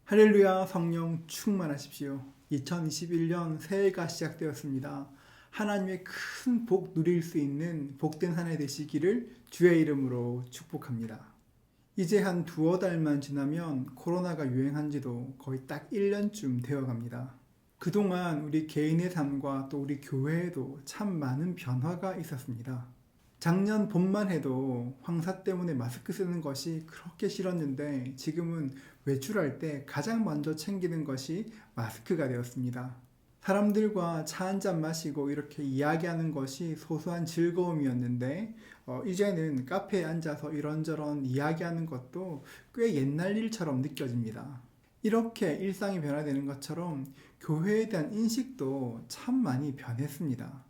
할렐루야, 성령 충만하십시오. 2021년 새해가 시작되었습니다. 하나님의 큰 복 누릴 수 있는 복된 한 해 되시기를 주의 이름으로 축복합니다. 이제 한 두어 달만 지나면 코로나가 유행한 지도 거의 딱 1년쯤 되어갑니다. 그동안 우리 개인의 삶과 또 우리 교회에도 참 많은 변화가 있었습니다. 작년 봄만 해도 황사 때문에 마스크 쓰는 것이 그렇게 싫었는데 지금은 외출할 때 가장 먼저 챙기는 것이 마스크가 되었습니다. 사람들과 차 한잔 마시고 이렇게 이야기하는 것이 소소한 즐거움이었는데 이제는 카페에 앉아서 이런저런 이야기하는 것도 꽤 옛날 일처럼 느껴집니다. 이렇게 일상이 변화되는 것처럼 교회에 대한 인식도 참 많이 변했습니다.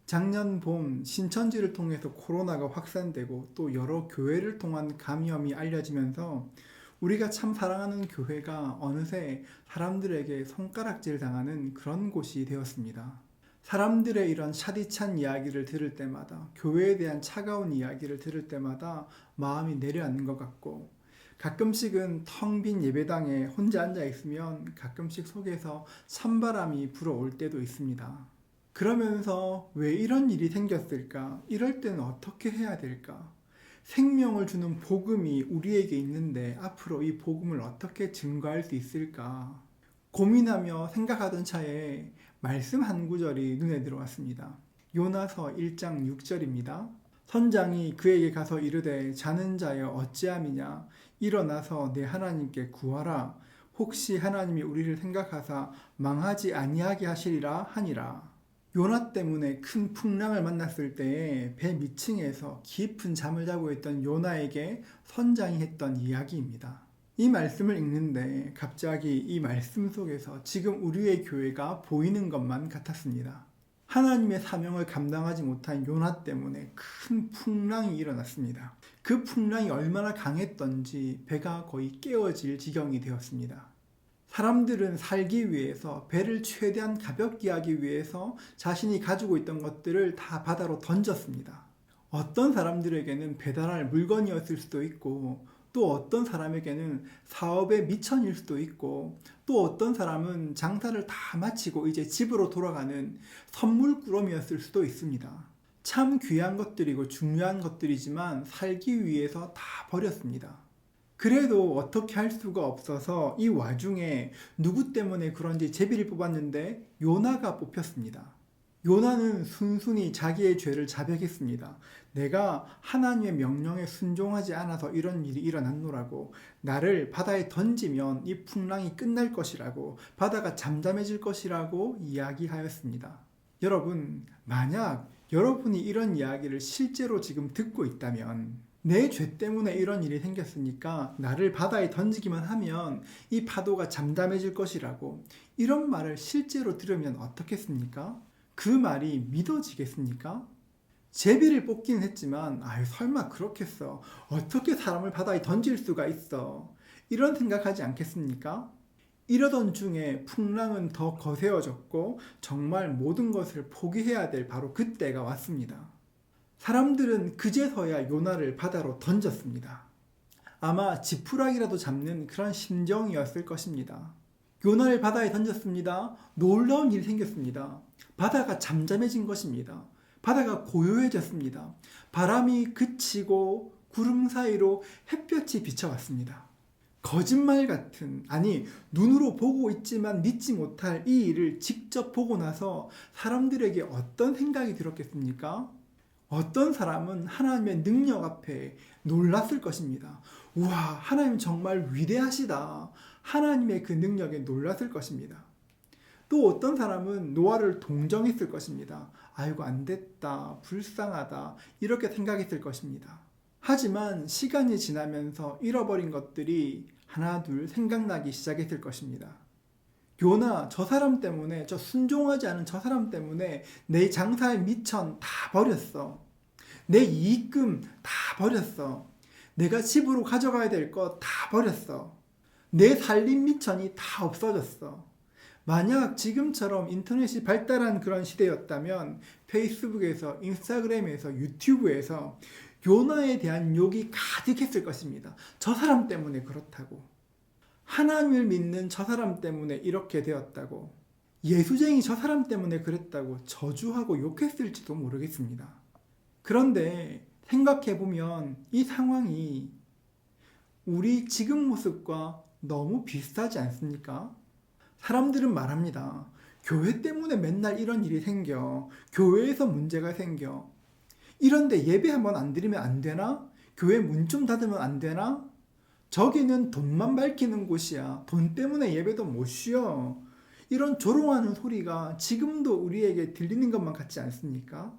작년 봄 신천지를 통해서 코로나가 확산되고 또 여러 교회를 통한 감염이 알려지면서 우리가 참 사랑하는 교회가 어느새 사람들에게 손가락질 당하는 그런 곳이 되었습니다. 사람들의 이런 샤디찬 이야기를 들을 때마다, 교회에 대한 차가운 이야기를 들을 때마다 마음이 내려앉는 것 같고, 가끔씩은 텅 빈 예배당에 혼자 앉아 있으면 가끔씩 속에서 찬바람이 불어올 때도 있습니다. 그러면서 왜 이런 일이 생겼을까? 이럴 때는 어떻게 해야 될까? 생명을 주는 복음이 우리에게 있는데 앞으로 이 복음을 어떻게 증거할 수 있을까? 고민하며 생각하던 차에 말씀 한 구절이 눈에 들어왔습니다. 요나서 1장 6절입니다. 선장이 그에게 가서 이르되 자는 자여 어찌함이냐? 일어나서 내 하나님께 구하라. 혹시 하나님이 우리를 생각하사 망하지 아니하게 하시리라 하니라. 요나 때문에 큰 풍랑을 만났을 때에 배 밑층에서 깊은 잠을 자고 있던 요나에게 선장이 했던 이야기입니다. 이 말씀을 읽는데 갑자기 이 말씀 속에서 지금 우리의 교회가 보이는 것만 같았습니다. 하나님의 사명을 감당하지 못한 요나 때문에 큰 풍랑이 일어났습니다. 그 풍랑이 얼마나 강했던지 배가 거의 깨어질 지경이 되었습니다. 사람들은 살기 위해서 배를 최대한 가볍게 하기 위해서 자신이 가지고 있던 것들을 다 바다로 던졌습니다. 어떤 사람들에게는 배달할 물건이었을 수도 있고 또 어떤 사람에게는 사업의 미천일 수도 있고 또 어떤 사람은 장사를 다 마치고 이제 집으로 돌아가는 선물 꾸러미였을 수도 있습니다. 참 귀한 것들이고 중요한 것들이지만 살기 위해서 다 버렸습니다. 그래도 어떻게 할 수가 없어서 이 와중에 누구 때문에 그런지 제비를 뽑았는데 요나가 뽑혔습니다. 요나는 순순히 자기의 죄를 자백했습니다. 내가 하나님의 명령에 순종하지 않아서 이런 일이 일어났노라고, 나를 바다에 던지면 이 풍랑이 끝날 것이라고, 바다가 잠잠해질 것이라고 이야기하였습니다. 여러분, 만약 여러분이 이런 이야기를 실제로 지금 듣고 있다면 내 죄 때문에 이런 일이 생겼으니까 나를 바다에 던지기만 하면 이 파도가 잠잠해질 것이라고, 이런 말을 실제로 들으면 어떻겠습니까? 그 말이 믿어지겠습니까? 제비를 뽑기는 했지만 설마 그렇겠어. 어떻게 사람을 바다에 던질 수가 있어. 이런 생각하지 않겠습니까? 이러던 중에 풍랑은 더 거세어졌고 정말 모든 것을 포기해야 될 바로 그때가 왔습니다. 사람들은 그제서야 요나를 바다로 던졌습니다. 아마 지푸라기라도 잡는 그런 심정이었을 것입니다. 요나를 바다에 던졌습니다. 놀라운 일이 생겼습니다. 바다가 잠잠해진 것입니다. 바다가 고요해졌습니다. 바람이 그치고 구름 사이로 햇볕이 비쳐왔습니다. 거짓말 같은, 아니 눈으로 보고 있지만 믿지 못할 이 일을 직접 보고 나서 사람들에게 어떤 생각이 들었겠습니까? 어떤 사람은 하나님의 능력 앞에 놀랐을 것입니다. 우와, 하나님 정말 위대하시다. 하나님의 그 능력에 놀랐을 것입니다. 또 어떤 사람은 노아를 동정했을 것입니다. 아이고 안 됐다, 불쌍하다, 이렇게 생각했을 것입니다. 하지만 시간이 지나면서 잃어버린 것들이 하나 둘 생각나기 시작했을 것입니다. 요나, 저 사람 때문에, 저 순종하지 않은 저 사람 때문에 내 장사의 미천 다 버렸어. 내 이익금 다 버렸어. 내가 집으로 가져가야 될 거 다 버렸어. 내 살림 미천이 다 없어졌어. 만약 지금처럼 인터넷이 발달한 그런 시대였다면 페이스북에서, 인스타그램에서, 유튜브에서 요나에 대한 욕이 가득했을 것입니다. 저 사람 때문에 그렇다고. 하나님을 믿는 저 사람 때문에 이렇게 되었다고, 예수쟁이 저 사람 때문에 그랬다고 저주하고 욕했을지도 모르겠습니다. 그런데 생각해보면 이 상황이 우리 지금 모습과 너무 비슷하지 않습니까? 사람들은 말합니다. 교회 때문에 맨날 이런 일이 생겨. 교회에서 문제가 생겨. 이런데 예배 한번 안 드리면 안 되나? 교회 문 좀 닫으면 안 되나? 저기는 돈만 밝히는 곳이야. 돈 때문에 예배도 못 쉬어. 이런 조롱하는 소리가 지금도 우리에게 들리는 것만 같지 않습니까?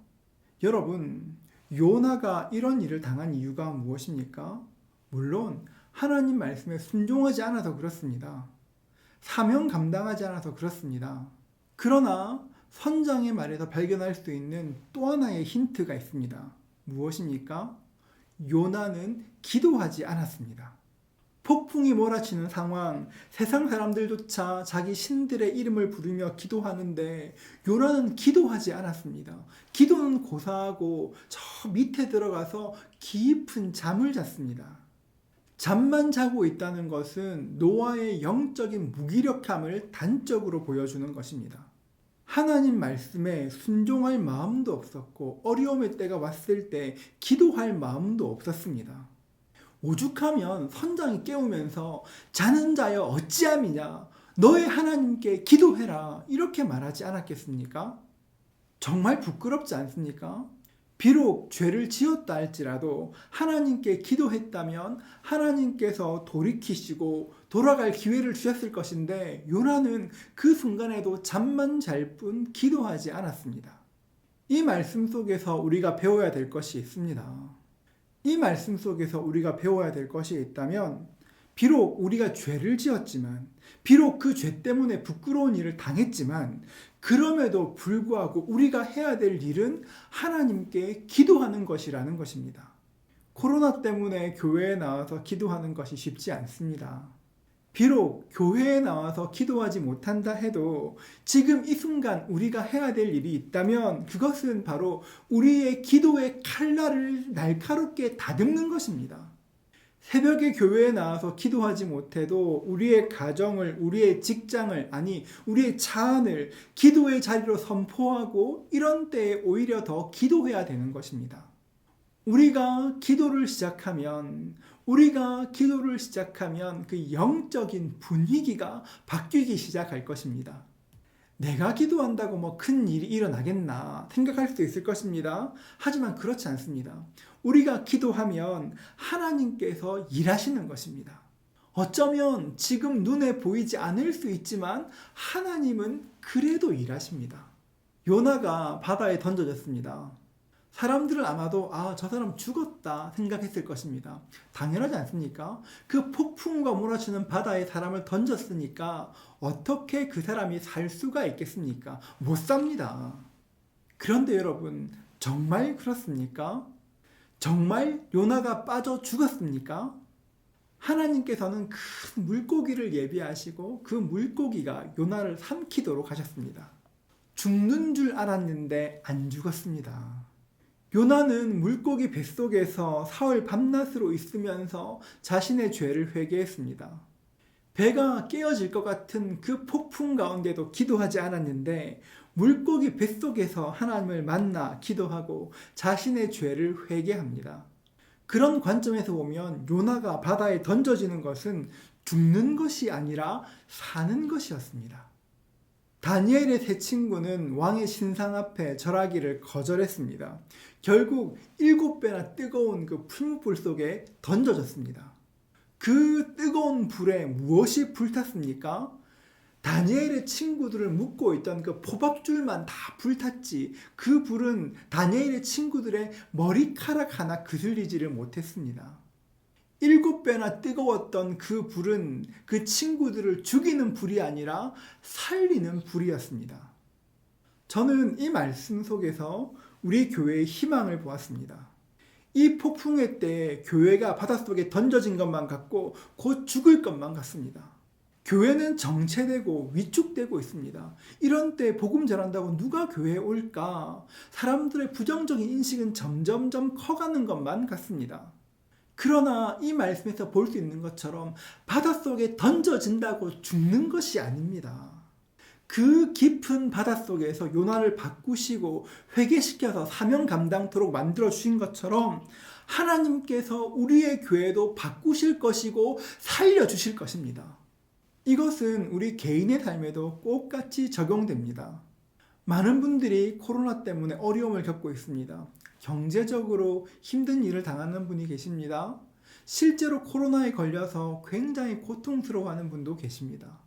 여러분, 요나가 이런 일을 당한 이유가 무엇입니까? 물론 하나님 말씀에 순종하지 않아서 그렇습니다. 사명 감당하지 않아서 그렇습니다. 그러나 선장의 말에서 발견할 수 있는 또 하나의 힌트가 있습니다. 무엇입니까? 요나는 기도하지 않았습니다. 폭풍이 몰아치는 상황, 세상 사람들조차 자기 신들의 이름을 부르며 기도하는데 요나는 기도하지 않았습니다. 기도는 고사하고 저 밑에 들어가서 깊은 잠을 잤습니다. 잠만 자고 있다는 것은 노아의 영적인 무기력함을 단적으로 보여주는 것입니다. 하나님 말씀에 순종할 마음도 없었고 어려움의 때가 왔을 때 기도할 마음도 없었습니다. 오죽하면 선장이 깨우면서 자는 자여 어찌함이냐, 너의 하나님께 기도해라, 이렇게 말하지 않았겠습니까? 정말 부끄럽지 않습니까? 비록 죄를 지었다 할지라도 하나님께 기도했다면 하나님께서 돌이키시고 돌아갈 기회를 주셨을 것인데 요나는 그 순간에도 잠만 잘 뿐 기도하지 않았습니다. 이 말씀 속에서 우리가 배워야 될 것이 있습니다. 이 말씀 속에서 우리가 배워야 될 것이 있다면, 비록 우리가 죄를 지었지만, 비록 그 죄 때문에 부끄러운 일을 당했지만, 그럼에도 불구하고 우리가 해야 될 일은 하나님께 기도하는 것이라는 것입니다. 코로나 때문에 교회에 나와서 기도하는 것이 쉽지 않습니다. 비록 교회에 나와서 기도하지 못한다 해도 지금 이 순간 우리가 해야 될 일이 있다면 그것은 바로 우리의 기도의 칼날을 날카롭게 다듬는 것입니다. 새벽에 교회에 나와서 기도하지 못해도 우리의 가정을, 우리의 직장을, 아니 우리의 차 안을 기도의 자리로 선포하고 이런 때에 오히려 더 기도해야 되는 것입니다. 우리가 기도를 시작하면 그 영적인 분위기가 바뀌기 시작할 것입니다. 내가 기도한다고 뭐 큰 일이 일어나겠나 생각할 수도 있을 것입니다. 하지만 그렇지 않습니다. 우리가 기도하면 하나님께서 일하시는 것입니다. 어쩌면 지금 눈에 보이지 않을 수 있지만 하나님은 그래도 일하십니다. 요나가 바다에 던져졌습니다. 사람들은 아마도 저 사람 죽었다 생각했을 것입니다. 당연하지 않습니까? 그 폭풍과 몰아치는 바다에 사람을 던졌으니까 어떻게 그 사람이 살 수가 있겠습니까? 못 삽니다. 그런데 여러분, 정말 그렇습니까? 정말 요나가 빠져 죽었습니까? 하나님께서는 큰 물고기를 예비하시고 그 물고기가 요나를 삼키도록 하셨습니다. 죽는 줄 알았는데 안 죽었습니다. 요나는 물고기 뱃속에서 사흘 밤낮으로 있으면서 자신의 죄를 회개했습니다. 배가 깨어질 것 같은 그 폭풍 가운데도 기도하지 않았는데 물고기 뱃속에서 하나님을 만나 기도하고 자신의 죄를 회개합니다. 그런 관점에서 보면 요나가 바다에 던져지는 것은 죽는 것이 아니라 사는 것이었습니다. 다니엘의 세 친구는 왕의 신상 앞에 절하기를 거절했습니다. 결국 7배나 뜨거운 그 풀무불 속에 던져졌습니다. 그 뜨거운 불에 무엇이 불탔습니까? 다니엘의 친구들을 묶고 있던 그 포박줄만 다 불탔지, 그 불은 다니엘의 친구들의 머리카락 하나 그슬리지를 못했습니다. 7배나 뜨거웠던 그 불은 그 친구들을 죽이는 불이 아니라 살리는 불이었습니다. 저는 이 말씀 속에서 우리 교회의 희망을 보았습니다. 이 폭풍의 때에 교회가 바닷속에 던져진 것만 같고 곧 죽을 것만 같습니다. 교회는 정체되고 위축되고 있습니다. 이런 때 복음 전한다고 누가 교회에 올까? 사람들의 부정적인 인식은 점점점 커가는 것만 같습니다. 그러나 이 말씀에서 볼 수 있는 것처럼 바닷속에 던져진다고 죽는 것이 아닙니다. 그 깊은 바닷속에서 요나를 바꾸시고 회개시켜서 사명 감당토록 만들어 주신 것처럼 하나님께서 우리의 교회도 바꾸실 것이고 살려주실 것입니다. 이것은 우리 개인의 삶에도 똑같이 적용됩니다. 많은 분들이 코로나 때문에 어려움을 겪고 있습니다. 경제적으로 힘든 일을 당하는 분이 계십니다. 실제로 코로나에 걸려서 굉장히 고통스러워하는 분도 계십니다.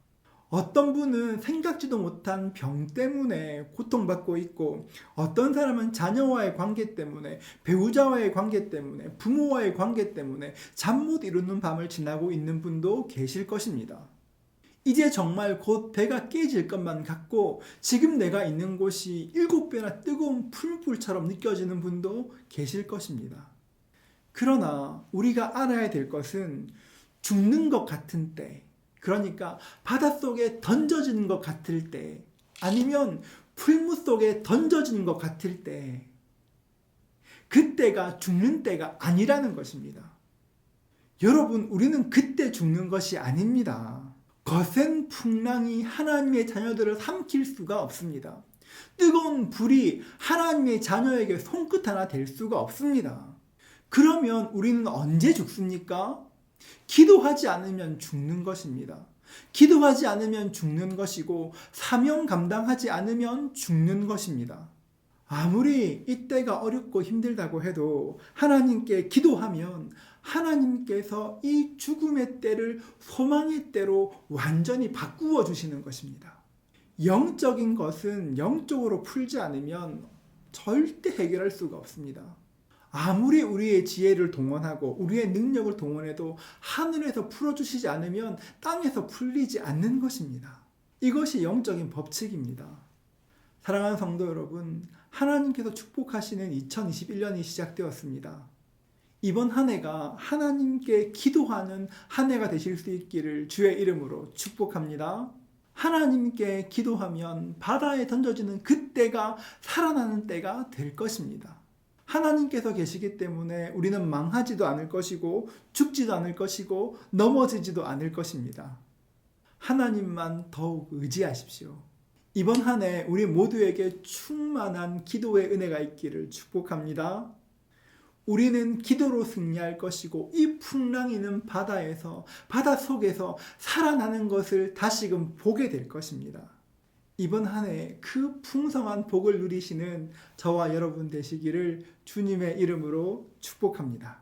어떤 분은 생각지도 못한 병 때문에 고통받고 있고, 어떤 사람은 자녀와의 관계 때문에, 배우자와의 관계 때문에, 부모와의 관계 때문에 잠 못 이루는 밤을 지나고 있는 분도 계실 것입니다. 이제 정말 곧 배가 깨질 것만 같고 지금 내가 있는 곳이 7배나 뜨거운 풀불처럼 느껴지는 분도 계실 것입니다. 그러나 우리가 알아야 될 것은 죽는 것 같은 때, 그러니까 바닷속에 던져지는 것 같을 때, 아니면 풀무 속에 던져지는 것 같을 때, 그때가 죽는 때가 아니라는 것입니다. 여러분, 우리는 그때 죽는 것이 아닙니다. 거센 풍랑이 하나님의 자녀들을 삼킬 수가 없습니다. 뜨거운 불이 하나님의 자녀에게 손끝 하나 될 수가 없습니다. 그러면 우리는 언제 죽습니까? 기도하지 않으면 죽는 것입니다. 기도하지 않으면 죽는 것이고 사명 감당하지 않으면 죽는 것입니다. 아무리 이때가 어렵고 힘들다고 해도 하나님께 기도하면 하나님께서 이 죽음의 때를 소망의 때로 완전히 바꾸어 주시는 것입니다. 영적인 것은 영적으로 풀지 않으면 절대 해결할 수가 없습니다. 아무리 우리의 지혜를 동원하고 우리의 능력을 동원해도 하늘에서 풀어주시지 않으면 땅에서 풀리지 않는 것입니다. 이것이 영적인 법칙입니다. 사랑하는 성도 여러분, 하나님께서 축복하시는 2021년이 시작되었습니다. 이번 한 해가 하나님께 기도하는 한 해가 되실 수 있기를 주의 이름으로 축복합니다. 하나님께 기도하면 바다에 던져지는 그때가 살아나는 때가 될 것입니다. 하나님께서 계시기 때문에 우리는 망하지도 않을 것이고 죽지도 않을 것이고 넘어지지도 않을 것입니다. 하나님만 더욱 의지하십시오. 이번 한 해 우리 모두에게 충만한 기도의 은혜가 있기를 축복합니다. 우리는 기도로 승리할 것이고 이 풍랑이는 바다 속에서 살아나는 것을 다시금 보게 될 것입니다. 이번 한 해 그 풍성한 복을 누리시는 저와 여러분 되시기를 주님의 이름으로 축복합니다.